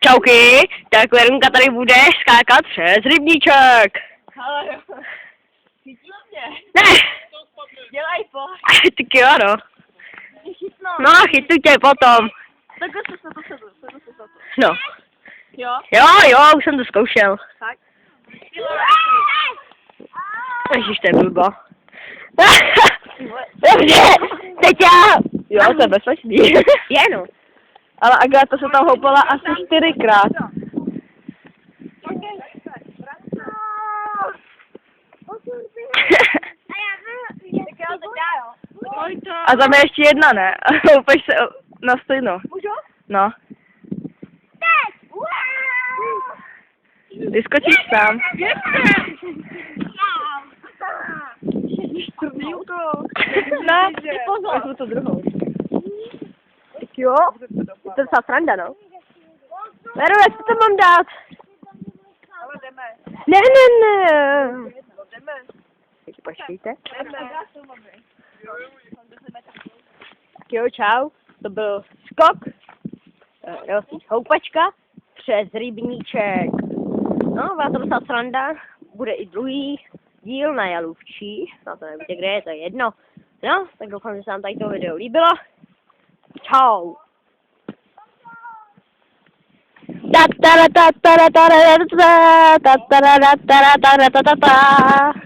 Čauky, tak Verunka tady bude skákat přes rybníček. Ale jo. Chytí mě. Ne, Dělaj po. tak jo no. Chytno. No, chytnu tě potom. Takhle se to. No. Jo? Jo, už jsem to zkoušel. Tak. Ježiš, to je blbo. Dobře, teď já. Jo, to je bezpečný. Je no. Ale Agáta se tam houpala asi 4krát. A tam je ještě jedna, ne? Houpeš se na stejno. Můžu? No. Teď! Vyskočíš sám. No, Pozor. Vezmu to druhou. tak jo. To je docela sranda, no. Veru, jak to mám dát? Ale jdeme. Ne. Tak počkejte. Tak jo, čau. To byl skok. Houpačka přes rybníček. No, byla to docela sranda. Bude i druhý díl na Jalůvčí. No to nevíte, kde je, to je jedno. No, tak doufám, že se vám tady to video líbilo. Čau. Ta ta ta ta ta ta ta ta ta ta ta ta ta ta ta ta